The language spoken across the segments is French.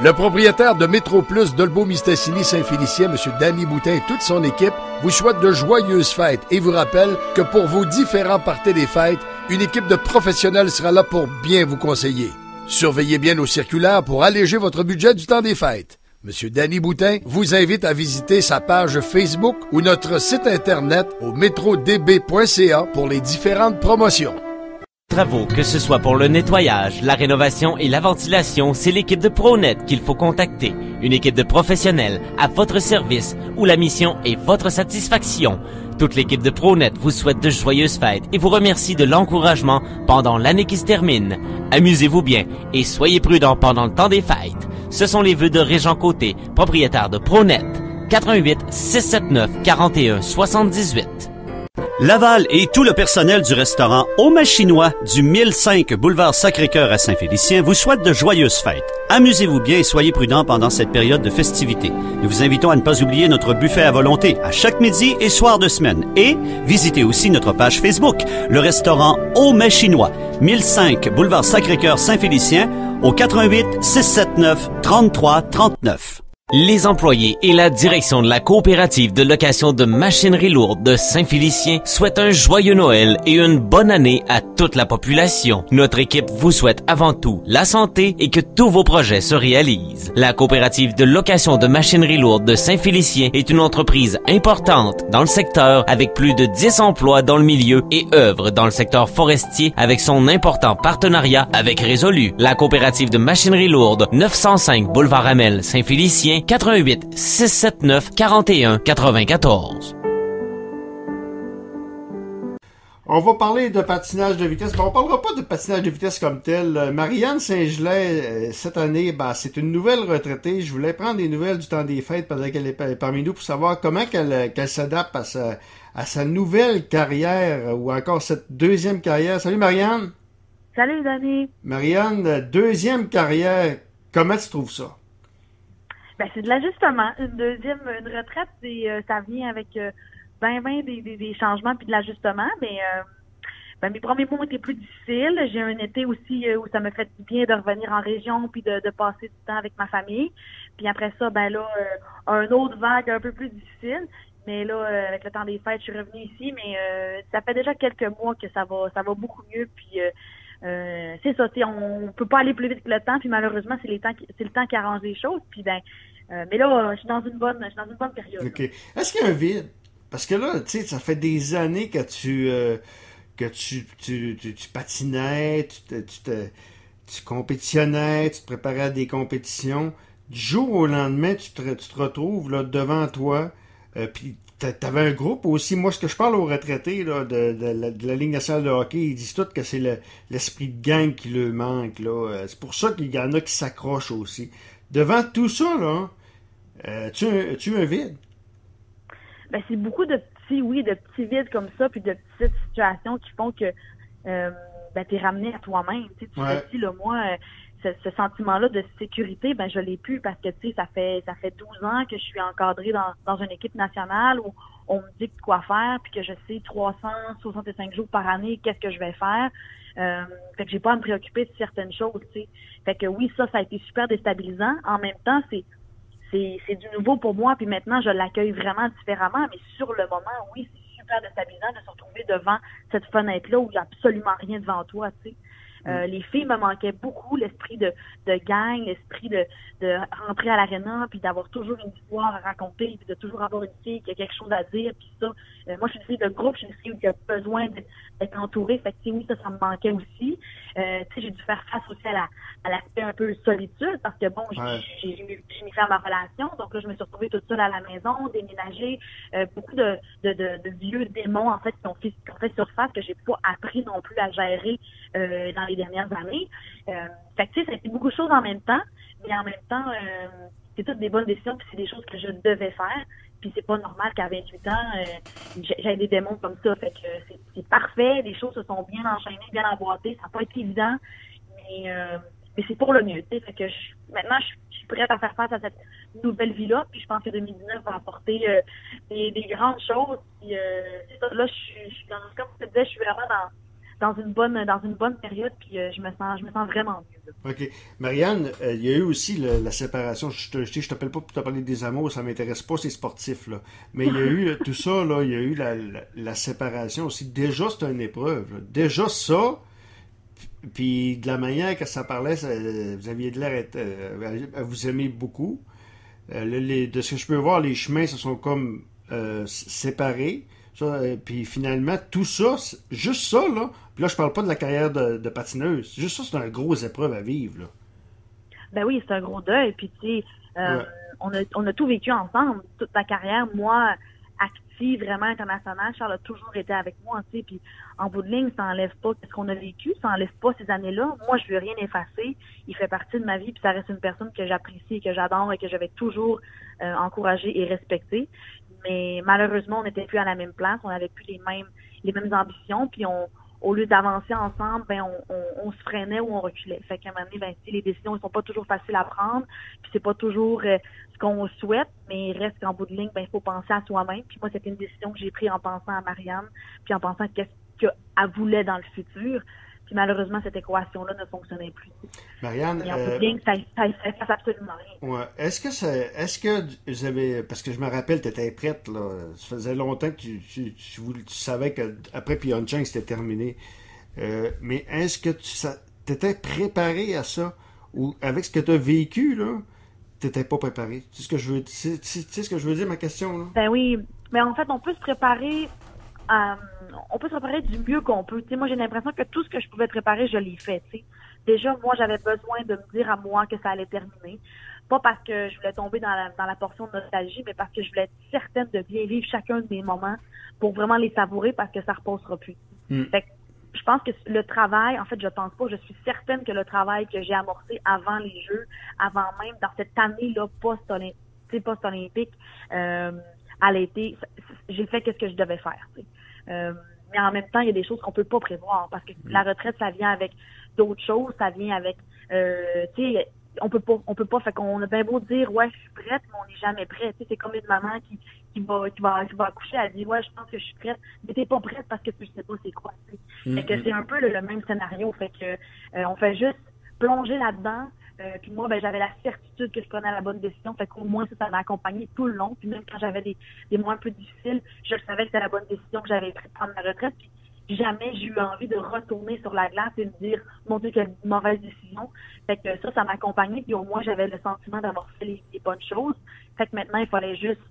Le propriétaire de Métro Plus d'Olbeau-Mistassini Saint-Félicien, M. Danny Boutin et toute son équipe vous souhaitent de joyeuses fêtes et vous rappelle que pour vos différents parties des fêtes, une équipe de professionnels sera là pour bien vous conseiller. Surveillez bien nos circulaires pour alléger votre budget du temps des fêtes. M. Danny Boutin vous invite à visiter sa page Facebook ou notre site internet au metrodb.ca pour les différentes promotions. Travaux, que ce soit pour le nettoyage, la rénovation et la ventilation, c'est l'équipe de ProNet qu'il faut contacter. Une équipe de professionnels à votre service où la mission est votre satisfaction. Toute l'équipe de ProNet vous souhaite de joyeuses fêtes et vous remercie de l'encouragement pendant l'année qui se termine. Amusez-vous bien et soyez prudents pendant le temps des fêtes. Ce sont les vœux de Régent Côté, propriétaire de ProNet. 88 679 41 78. Laval et tout le personnel du restaurant Hommes Chinois du 1005 boulevard Sacré-Cœur à Saint-Félicien vous souhaite de joyeuses fêtes. Amusez-vous bien et soyez prudents pendant cette période de festivités. Nous vous invitons à ne pas oublier notre buffet à volonté à chaque midi et soir de semaine. Et visitez aussi notre page Facebook, le restaurant Hommes Chinois, 1005 boulevard Sacré-Cœur Saint-Félicien au 88 679 33 39. Les employés et la direction de la coopérative de location de machinerie lourde de Saint-Félicien souhaitent un joyeux Noël et une bonne année à toute la population. Notre équipe vous souhaite avant tout la santé et que tous vos projets se réalisent. La coopérative de location de machinerie lourde de Saint-Félicien est une entreprise importante dans le secteur avec plus de 10 emplois dans le milieu et œuvre dans le secteur forestier avec son important partenariat avec Résolu. La coopérative de machinerie lourde 905 boulevard Amel Saint-Félicien 88 679 41 94. On va parler de patinage de vitesse, mais on parlera pas de patinage de vitesse comme tel. Marianne Saint-Gelais, cette année, c'est une nouvelle retraitée. Je voulais prendre des nouvelles du temps des fêtes pendant qu'elle est parmi nous pour savoir comment qu'elle s'adapte à sa nouvelle carrière ou encore cette deuxième carrière. Salut Marianne! Salut Danny! Marianne, deuxième carrière, comment tu trouves ça? C'est de l'ajustement. Une retraite, ça vient avec des changements puis de l'ajustement. Mais mes premiers mois étaient plus difficiles. J'ai un été aussi où ça me fait du bien de revenir en région puis de passer du temps avec ma famille. Puis après ça, un autre vague un peu plus difficile. Mais là, avec le temps des fêtes, je suis revenue ici. Mais ça fait déjà quelques mois que ça va beaucoup mieux. Puis c'est ça, on peut pas aller plus vite que le temps. Puis malheureusement, c'est le temps qui arrange les choses. Puis mais là, je suis dans une bonne période. OK. Est-ce qu'il y a un vide? Parce que là, tu sais, ça fait des années que tu patinais, tu compétitionnais, tu te préparais à des compétitions. Du jour au lendemain, tu te retrouves là devant toi. Puis t'avais un groupe aussi. Moi, ce que je parle aux retraités là, de la Ligue nationale de hockey, ils disent tous que c'est l'esprit de gang qui leur manque. Là. C'est pour ça qu'il y en a qui s'accrochent aussi. Devant tout ça, là, tu as un vide? C'est beaucoup de petits vides comme ça, puis de petites situations qui font que t'es ramené à toi-même. Tu te dis, là, moi, ce sentiment-là de sécurité, je l'ai plus parce que, tu sais, ça fait 12 ans que je suis encadrée dans une équipe nationale où on me dit quoi faire, puis que je sais 365 jours par année, qu'est-ce que je vais faire. Fait que j'ai pas à me préoccuper de certaines choses, tu sais. Fait que oui, ça a été super déstabilisant. En même temps, c'est du nouveau pour moi, puis maintenant, je l'accueille vraiment différemment, mais sur le moment, oui, c'est super déstabilisant de se retrouver devant cette fenêtre-là où il n'y a absolument rien devant toi, tu sais. Les filles me manquaient beaucoup, l'esprit de gang, l'esprit de rentrer à l'aréna, puis d'avoir toujours une histoire à raconter, puis de toujours avoir une fille qui a quelque chose à dire, puis ça. Moi, je suis une fille de groupe, je suis une fille qui a besoin d'être entourée, fait que oui, ça me manquait aussi. Tu sais, j'ai dû faire face aussi à l'aspect un peu solitude, parce que bon, j'ai mis fin à ma relation, donc là, je me suis retrouvée toute seule à la maison, déménagée, beaucoup de vieux démons, en fait, qui ont fait surface, que j'ai pas appris non plus à gérer dans les dernières années. Fait que tu sais, ça a été beaucoup de choses en même temps, mais en même temps, c'est toutes des bonnes décisions, puis c'est des choses que je devais faire. Puis c'est pas normal qu'à 28 ans, j'ai des démons comme ça. Fait que c'est parfait, les choses se sont bien enchaînées, bien emboîtées. Ça n'a pas été évident, mais c'est pour le mieux. Fait que maintenant, je suis prête à faire face à cette nouvelle vie-là. Puis je pense que 2019 va apporter des grandes choses. Puis c'est ça, là, comme je te disais, je suis vraiment dans une bonne période, puis je me sens vraiment mieux. Là. OK. Marianne, il y a eu aussi la séparation. Je t'appelle pas pour te parler des amours, ça m'intéresse pas, c'est sportif, là. Mais il y a eu tout ça, là, il y a eu la séparation aussi. Déjà, c'est une épreuve, là. Déjà, ça, puis de la manière que ça parlait, vous aviez de l'air à vous aimer beaucoup. De ce que je peux voir, les chemins se sont comme séparés. Puis finalement, tout ça, juste ça, là, puis là, je parle pas de la carrière de patineuse, juste ça, c'est une grosse épreuve à vivre, là. Ben oui, c'est un gros deuil, puis tu sais, on a tout vécu ensemble, toute ma carrière, moi, active, vraiment internationale, Charles a toujours été avec moi, tu sais, puis en bout de ligne, ça enlève pas ce qu'on a vécu, ça enlève pas ces années-là, moi, je veux rien effacer, il fait partie de ma vie, puis ça reste une personne que j'apprécie, que j'adore et que je vais toujours encourager et respecter. Mais malheureusement, on n'était plus à la même place, on n'avait plus les mêmes ambitions, puis au lieu d'avancer ensemble, ben on se freinait ou on reculait. Fait qu'à un moment donné, ben, les décisions ne sont pas toujours faciles à prendre, puis c'est pas toujours ce qu'on souhaite, mais il reste qu'en bout de ligne, ben il faut penser à soi-même. Puis moi, c'était une décision que j'ai prise en pensant à Marianne, puis en pensant à qu'est-ce qu'elle voulait dans le futur. Puis malheureusement, cette équation-là ne fonctionnait plus. Marianne, et en bout de ligne, ça fasse absolument rien. Ouais. Est-ce que vous avez, parce que je me rappelle, tu étais prête, là. Ça faisait longtemps que tu savais qu'après Pyeongchang, c'était terminé. Mais est-ce que tu étais préparé à ça? Ou avec ce que tu as vécu, là, tu n'étais pas préparé? Tu sais ce que je veux dire, ma question, là? Ben oui. Mais en fait, on peut se préparer du mieux qu'on peut. T'sais, moi, j'ai l'impression que tout ce que je pouvais préparer, je l'ai fait. T'sais. Déjà, moi, j'avais besoin de me dire à moi que ça allait terminer. Pas parce que je voulais tomber dans la portion de nostalgie, mais parce que je voulais être certaine de bien vivre chacun de mes moments pour vraiment les savourer parce que ça reposera plus. Fait que je pense que le travail, en fait, je pense pas, je suis certaine que le travail que j'ai amorcé avant les Jeux, avant même, dans cette année-là post-olympique, à l'été, j'ai fait ce que je devais faire. Mais en même temps, il y a des choses qu'on peut pas prévoir parce que la retraite, ça vient avec d'autres choses, ça vient avec, tu sais, on peut pas, fait qu'on a bien beau dire, ouais, je suis prête, mais on n'est jamais prêt. Tu sais, c'est comme une maman qui va accoucher, elle dit, ouais, je pense que je suis prête, mais t'es pas prête parce que tu sais pas c'est quoi. Fait que c'est un peu le même scénario, fait que on fait juste plonger là-dedans. Puis moi, ben j'avais la certitude que je prenais la bonne décision. Fait qu'au moins, ça m'a accompagné tout le long. Puis même quand j'avais des moments un peu difficiles, je savais que c'était la bonne décision que j'avais prise de prendre ma retraite. Puis jamais j'ai eu envie de retourner sur la glace et de dire, mon Dieu, quelle mauvaise décision. Fait que ça m'a accompagné. Puis au moins, j'avais le sentiment d'avoir fait les bonnes choses. Fait que maintenant, il fallait juste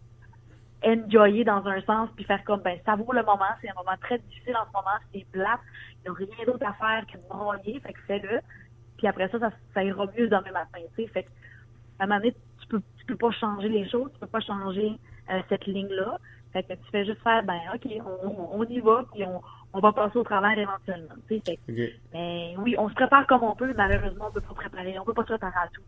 enjoyer dans un sens puis faire comme, ben ça vaut le moment. C'est un moment très difficile en ce moment. C'est plate. Il n'y a rien d'autre à faire que de broyer. Fait que fais-le. Puis après ça ira mieux demain matin, tu sais. Fait que, à un moment donné, tu peux pas changer les choses, tu peux pas changer cette ligne-là. Fait que tu fais juste faire, ben, OK, on y va, puis on va passer au travers éventuellement, tu sais. Fait que, Okay. ben, oui, on se prépare comme on peut, mais malheureusement, on peut pas préparer, on peut pas se préparer à tout.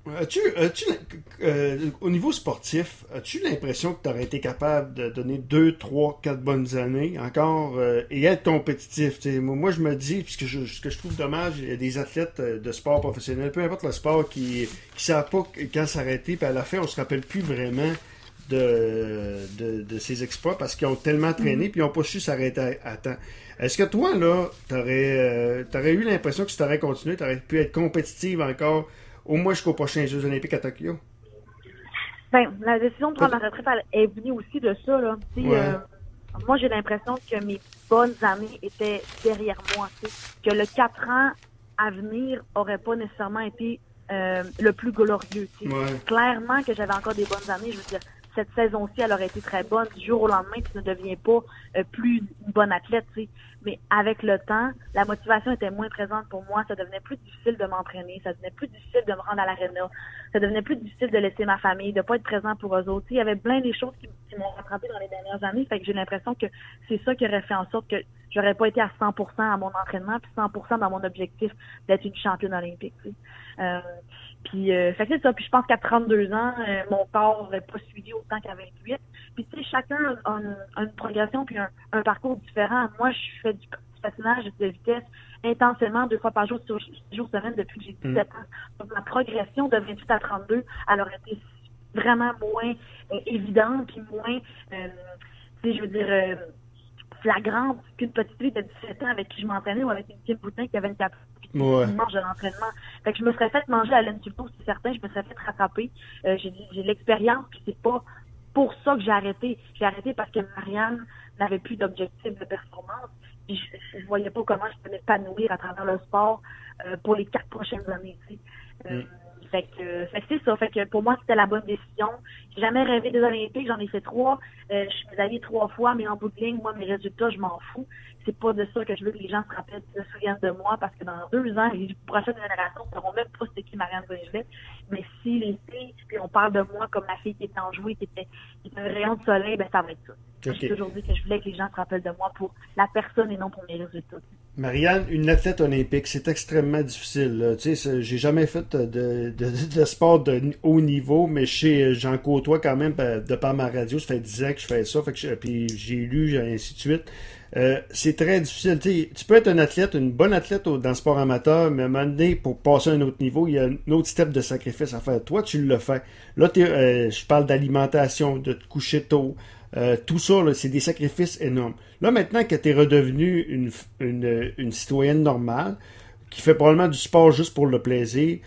Au niveau sportif, as-tu l'impression que tu aurais été capable de donner 2, 3, 4 bonnes années encore et être compétitif? T'sais, moi, je me dis, puisque ce que je trouve dommage, il y a des athlètes de sport professionnel, peu importe le sport, qui savent pas quand s'arrêter, puis à la fin, on se rappelle plus vraiment de ses exploits parce qu'ils ont tellement traîné puis ils n'ont pas su s'arrêter à temps. Est-ce que toi, là, t'aurais eu l'impression que si t'aurais continué, t'aurais pu être compétitive encore au moins jusqu'aux prochains Jeux olympiques à Tokyo? Ben, la décision de prendre ma retraite, elle est venue aussi de ça, là. Ouais. Moi, j'ai l'impression que mes bonnes années étaient derrière moi, que le 4 ans à venir aurait pas nécessairement été le plus glorieux. Ouais. Clairement que j'avais encore des bonnes années, je veux dire, cette saison-ci, elle aurait été très bonne. Du jour au lendemain, tu ne deviens pas plus une bonne athlète, tu sais. Mais avec le temps, la motivation était moins présente pour moi. Ça devenait plus difficile de m'entraîner. Ça devenait plus difficile de me rendre à l'aréna. Ça devenait plus difficile de laisser ma famille, de pas être présent pour eux autres. Tu sais, il y avait plein des choses qui m'ont rattrapé dans les dernières années. Fait que j'ai l'impression que c'est ça qui aurait fait en sorte que j'aurais pas été à 100% à mon entraînement puis 100% dans mon objectif d'être une championne olympique, tu sais. Puis fait que c'est ça. Puis je pense qu'à 32 ans, mon corps n'aurait pas suivi autant qu'à 28. Puis tu sais, chacun a une progression puis un parcours différent. Moi, je fais du patinage de vitesse intensément 2 fois par jour, 6 jours semaine depuis que j'ai 17 ans. Donc ma progression de 28 à 32, elle aurait été vraiment moins évidente puis moins, tu sais, je veux dire, flagrante qu'une petite fille de 17 ans avec qui je m'entraînais ou avec une Kim Boutin qui avait une capacité qui mange de l'entraînement. Fait que je me serais fait manger à laine sur le dos, c'est certain, je me serais fait rattraper. J'ai l'expérience, puis c'est pas pour ça que j'ai arrêté. J'ai arrêté parce que Marianne n'avait plus d'objectif de performance. Puis je voyais pas comment je pouvais m'épanouir à travers le sport pour les 4 prochaines années. Fait que c'est ça. Fait que pour moi, c'était la bonne décision. J'ai jamais rêvé des Olympiques, j'en ai fait 3. Je suis allée 3 fois, mais en bout de ligne, moi, mes résultats, je m'en fous. C'est pas de ça que je veux que les gens se souviennent de moi, parce que dans 2 ans, les prochaines générations ne sauront même pas c'était qui Marianne Bringelett. Mais si les filles, puis on parle de moi comme la fille qui était enjouée, qui était un rayon de soleil, ben ça va être ça. Okay. J'ai toujours dit que je voulais que les gens se rappellent de moi pour la personne et non pour mes résultats. Marianne, une athlète olympique, c'est extrêmement difficile. Tu sais, j'ai jamais fait de sport de haut niveau, mais j'en côtoie quand même de par ma radio. Ça fait 10 ans que je fais ça, puis j'ai lu, ainsi de suite. C'est très difficile. Tu peux être un athlète, une bonne athlète dans le sport amateur, mais à un moment donné, pour passer à un autre niveau, il y a un autre step de sacrifice à faire. Toi, tu le fais. Là, je parle d'alimentation, de te coucher tôt. Tout ça, là, c'est des sacrifices énormes. Là, maintenant que tu es redevenu une citoyenne normale, qui fait probablement du sport juste pour le plaisir,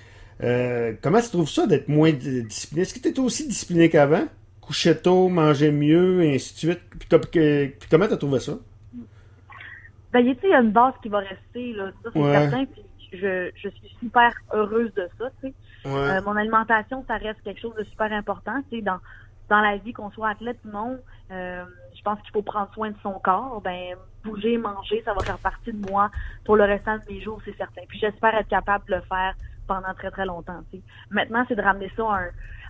comment tu trouves ça d'être moins discipliné? Est-ce que tu étais aussi discipliné qu'avant? Coucher tôt, manger mieux, et ainsi de suite. Puis comment tu as trouvé ça? Ben, il y a une base qui va rester, là. Ça, c'est certain. Puis je suis super heureuse de ça, tu sais. Mon alimentation, ça reste quelque chose de super important, tu sais, dans la vie, qu'on soit athlète ou non. Je pense qu'il faut prendre soin de son corps. Ben, bouger, manger, ça va faire partie de moi pour le restant de mes jours, c'est certain. Puis j'espère être capable de le faire pendant très, très longtemps, tu sais. Maintenant, c'est de ramener ça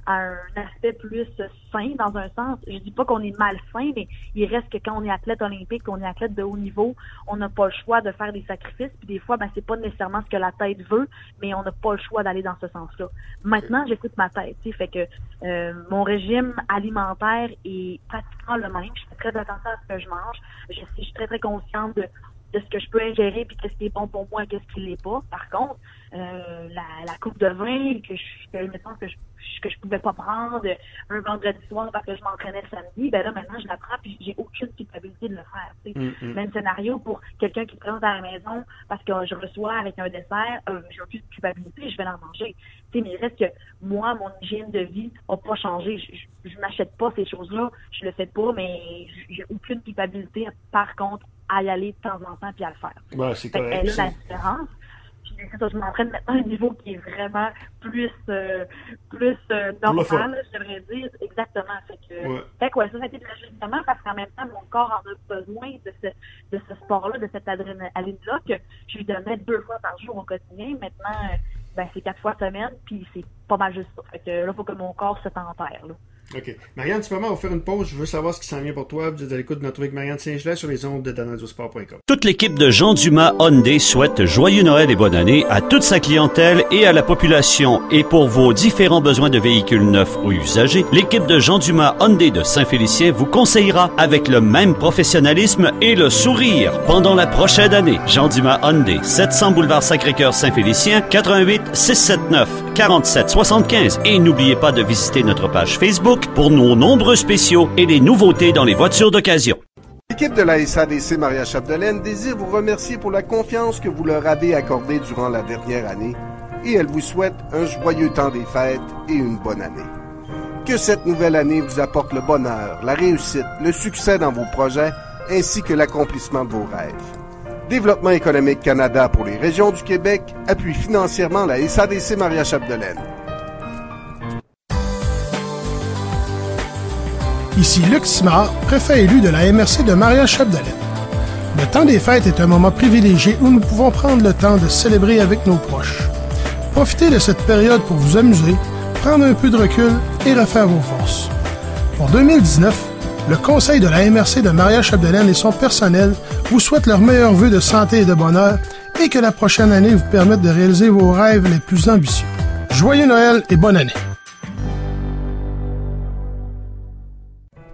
à un aspect plus sain, dans un sens. Je dis pas qu'on est malsain, mais il reste que quand on est athlète olympique, qu'on est athlète de haut niveau, on n'a pas le choix de faire des sacrifices, puis des fois, ben, c'est pas nécessairement ce que la tête veut, mais on n'a pas le choix d'aller dans ce sens-là. Maintenant, j'écoute ma tête, tu sais, fait que mon régime alimentaire est pratiquement le même. Je fais très attention à ce que je mange. Je suis très, très consciente de ce que je peux ingérer, puis qu'est-ce qui est bon pour moi et qu'est-ce qui l'est pas. Par contre, la coupe de vin que je pouvais pas prendre un vendredi soir parce que je m'entraînais le samedi, ben là, maintenant, je la prends puis j'ai aucune culpabilité de le faire. Tu sais. Même scénario pour quelqu'un qui présente à la maison parce que je reçois avec un dessert, j'ai aucune culpabilité, je vais l'en manger. Tu sais, mais il reste que moi, mon hygiène de vie n'a pas changé. Je m'achète pas ces choses-là, je le fais pas, mais j'ai aucune culpabilité, par contre, à y aller de temps en temps puis à le faire. Ouais, c'est correct. Elle a la différence. Puis je m'entraîne maintenant à un niveau qui est vraiment plus normal, je devrais dire. Exactement. Fait que ça a été de l'ajustement parce qu'en même temps, mon corps en a besoin de ce sport-là, de cette adrénaline-là que je lui donnais 2 fois par jour au quotidien. Maintenant, ben c'est 4 fois semaine, puis c'est pas mal juste ça. Fait que là, il faut que mon corps se tempère, là. OK. Marianne, tu peux m'en faire une pause? Je veux savoir ce qui s'en vient pour toi. Vous êtes à l'écoute de notre avec Marianne Saint-Gelais sur les ondes de danadiosport.com. Toute l'équipe de Jean Dumas Hyundai souhaite joyeux Noël et bonne année à toute sa clientèle et à la population. Et pour vos différents besoins de véhicules neufs ou usagés, l'équipe de Jean Dumas Hyundai de Saint-Félicien vous conseillera avec le même professionnalisme et le sourire pendant la prochaine année. Jean Dumas Hyundai, 700 boulevard Sacré-Cœur Saint-Félicien, 88 679 47 75. Et n'oubliez pas de visiter notre page Facebook pour nos nombreux spéciaux et des nouveautés dans les voitures d'occasion. L'équipe de la SADC Maria Chapdelaine désire vous remercier pour la confiance que vous leur avez accordée durant la dernière année et elle vous souhaite un joyeux temps des fêtes et une bonne année. Que cette nouvelle année vous apporte le bonheur, la réussite, le succès dans vos projets ainsi que l'accomplissement de vos rêves. Développement économique Canada pour les régions du Québec appuie financièrement la SADC Maria Chapdelaine. Ici Luc Simard, préfet élu de la MRC de Maria Chapdelaine. Le temps des fêtes est un moment privilégié où nous pouvons prendre le temps de célébrer avec nos proches. Profitez de cette période pour vous amuser, prendre un peu de recul et refaire vos forces. Pour 2019, le conseil de la MRC de Maria Chapdelaine et son personnel vous souhaitent leurs meilleurs vœux de santé et de bonheur et que la prochaine année vous permette de réaliser vos rêves les plus ambitieux. Joyeux Noël et bonne année!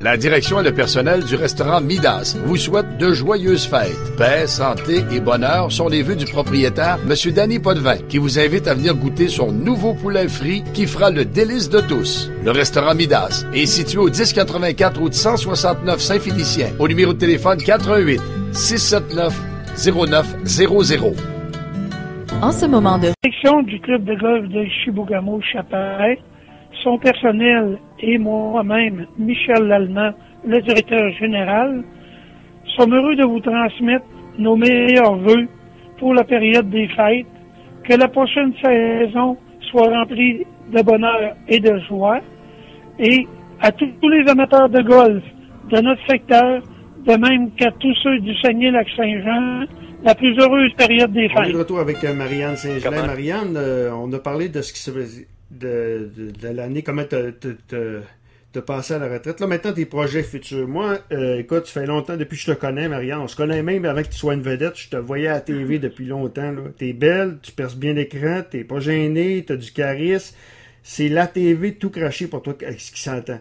La direction et le personnel du restaurant Midas vous souhaitent de joyeuses fêtes. Paix, santé et bonheur sont les vœux du propriétaire, M. Danny Potvin, qui vous invite à venir goûter son nouveau poulet frit qui fera le délice de tous. Le restaurant Midas est situé au 1084 route 169 Saint-Félicien, au numéro de téléphone 88 679 0900. En ce moment de Section du club de golf de Chibougamau-Chapais, son personnel et moi-même, Michel Lallemand, le directeur général, sommes heureux de vous transmettre nos meilleurs vœux pour la période des fêtes, que la prochaine saison soit remplie de bonheur et de joie, et à tous les amateurs de golf de notre secteur, de même qu'à tous ceux du Saguenay-Lac-Saint-Jean, la plus heureuse période des fêtes. On est de retour avec Marianne Saint-Gelais. Marianne, on a parlé de ce qui se faisait de l'année, comment t'as passé à la retraite. Là, maintenant, tes projets futurs. Moi, écoute, ça fait longtemps, depuis que je te connais, Marianne, on se connaît même avant que tu sois une vedette. Je te voyais à la TV depuis longtemps. Là. T'es belle, tu perces bien l'écran, t'es pas gênée, t'as du charisme. C'est la TV tout craché pour toi, ce qui s'entend.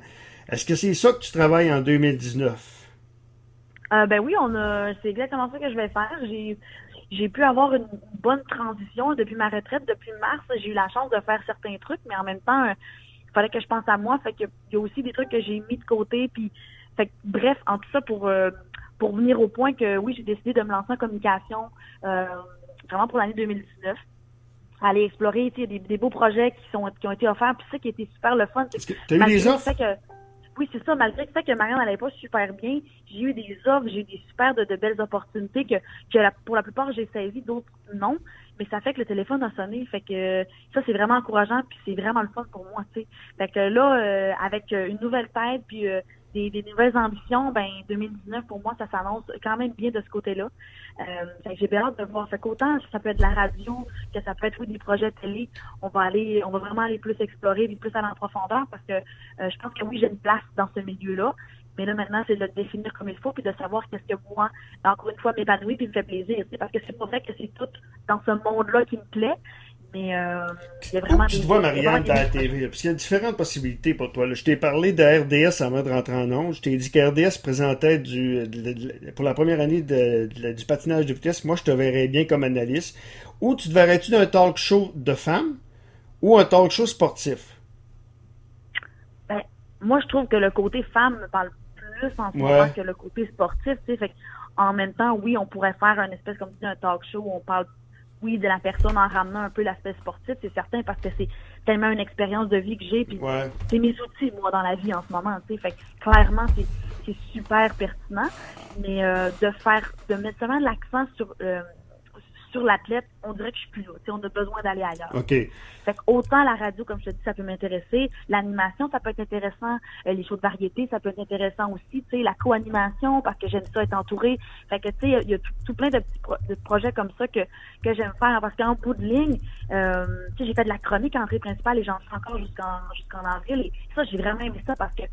Est-ce que c'est ça que tu travailles en 2019? Ben oui, c'est exactement ça que je vais faire. J'ai pu avoir une bonne transition depuis ma retraite, depuis mars. J'ai eu la chance de faire certains trucs, mais en même temps, il fallait que je pense à moi. Fait qu'il y a aussi des trucs que j'ai mis de côté. Puis, fait que, bref, en tout ça pour venir au point que oui, j'ai décidé de me lancer en communication vraiment pour l'année 2019. Aller explorer, il y a des beaux projets qui ont été offerts. Puis ça qui a été super le fun. Est-ce que t'as eu des offres? Oui, c'est ça. Malgré le fait que Marianne n'allait pas super bien, j'ai eu des offres, j'ai eu des super de belles opportunités que pour la plupart, j'ai saisi, d'autres non. Mais ça fait que le téléphone a sonné. Fait que ça, c'est vraiment encourageant, puis c'est vraiment le fun pour moi, tu sais. Fait que là, avec une nouvelle tête, puis des nouvelles ambitions, 2019, pour moi, ça s'annonce quand même bien de ce côté-là. Fait que j'ai bien hâte de voir. Fait qu'autant ça peut être de la radio, que ça peut être des projets télé, on va vraiment aller plus explorer, puis plus aller en profondeur, parce que je pense que oui, j'ai une place dans ce milieu-là. Mais là, maintenant, c'est de le définir comme il faut, puis de savoir qu'est-ce que moi, encore une fois, m'épanouit puis me fait plaisir. Parce que c'est pas vrai que c'est tout dans ce monde-là qui me plaît. Mais il y a vraiment tu te vois, Marianne, dans la TV. Parce qu'il y a différentes possibilités pour toi. Là. Je t'ai parlé de RDS avant de rentrer en ondes. Je t'ai dit que RDS présentait pour la première année du patinage de vitesse. Moi, je te verrais bien comme analyste. Ou tu te verrais-tu d'un talk show de femmes ou un talk show sportif? Moi, je trouve que le côté femme me parle plus en ce moment que le côté sportif. Tu sais, fait en même temps, oui, on pourrait faire une espèce comme un talk show où on parle de la personne en ramenant un peu l'aspect sportif, c'est certain, parce que c'est tellement une expérience de vie que j'ai, puis c'est mes outils, moi, dans la vie en ce moment, tu sais, fait que clairement, c'est super pertinent, mais de mettre seulement l'accent sur l'athlète, on dirait que je suis plus là, tu sais, on a besoin d'aller ailleurs. OK. Fait que autant la radio, comme je te dis, ça peut m'intéresser, l'animation, ça peut être intéressant, les shows de variété, ça peut être intéressant aussi, tu sais, la co-animation, parce que j'aime ça être entourée. Fait que, tu sais, il y a tout plein de petits projets comme ça que j'aime faire, parce qu'en bout de ligne, tu sais, j'ai fait de la chronique entrée principale et j'en fais encore jusqu'en avril, et ça, j'ai vraiment aimé ça, parce que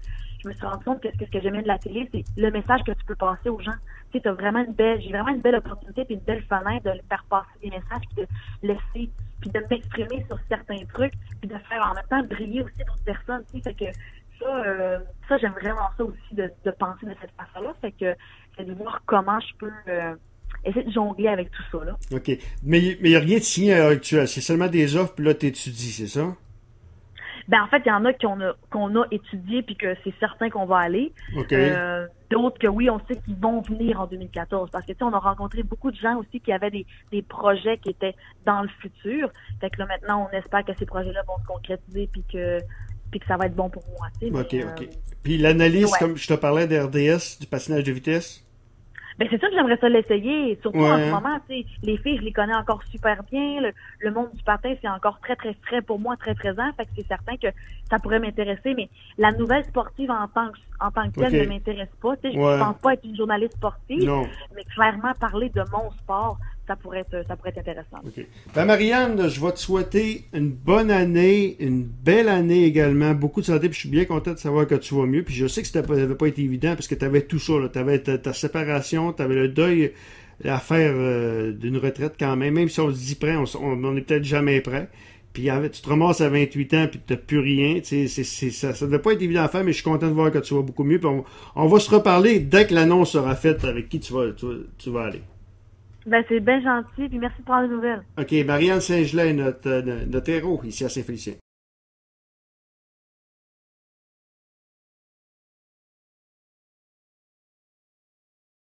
je me suis rendu compte que ce que j'aimais de la télé, c'est le message que tu peux passer aux gens. Tu sais, j'ai vraiment une belle opportunité puis une belle fenêtre de faire passer des messages, puis de laisser, puis de m'exprimer sur certains trucs, puis de faire en même temps briller aussi d'autres personnes. Tu sais, fait que ça j'aime vraiment ça aussi de penser de cette façon-là. Fait que c'est de voir comment je peux essayer de jongler avec tout ça, là. OK. Mais il n'y a rien de signé à l'heure actuelle. C'est seulement des offres, puis là, tu étudies, c'est ça? En fait, il y en a qu'on a étudié puis que c'est certain qu'on va aller. Okay. D'autres que oui, on sait qu'ils vont venir en 2014. Parce que tu sais, on a rencontré beaucoup de gens aussi qui avaient des projets qui étaient dans le futur. Fait que là maintenant, on espère que ces projets-là vont se concrétiser puis que ça va être bon pour moi. Tu sais, OK. Puis l'analyse, comme je te parlais d'RDS, du patinage de vitesse? C'est sûr que j'aimerais ça l'essayer, surtout en ce moment, tu sais, les filles, je les connais encore super bien, le monde du patin, c'est encore très, très frais pour moi, très présent, fait que c'est certain que ça pourrait m'intéresser, mais la nouvelle sportive en tant que telle ne m'intéresse pas, tu sais, je pense pas être une journaliste sportive, mais clairement parler de mon sport, ça pourrait être intéressant. Okay. Marianne, je vais te souhaiter une bonne année, une belle année également, beaucoup de santé, puis je suis bien content de savoir que tu vas mieux, puis je sais que ça n'avait pas été évident, parce que tu avais tout ça, tu avais ta séparation, tu avais le deuil à faire d'une retraite quand même si on se dit prêt, on n'est peut-être jamais prêt, puis tu te ramasses à 28 ans, puis tu n'as plus rien. Ça ne devait pas être évident à faire, mais je suis content de voir que tu vas beaucoup mieux. Puis on va se reparler dès que l'annonce sera faite avec qui tu vas aller. Ben, c'est bien gentil, puis merci de prendre des nouvelles. OK, Marianne Saint-Gelais, notre héros ici à Saint-Félicien.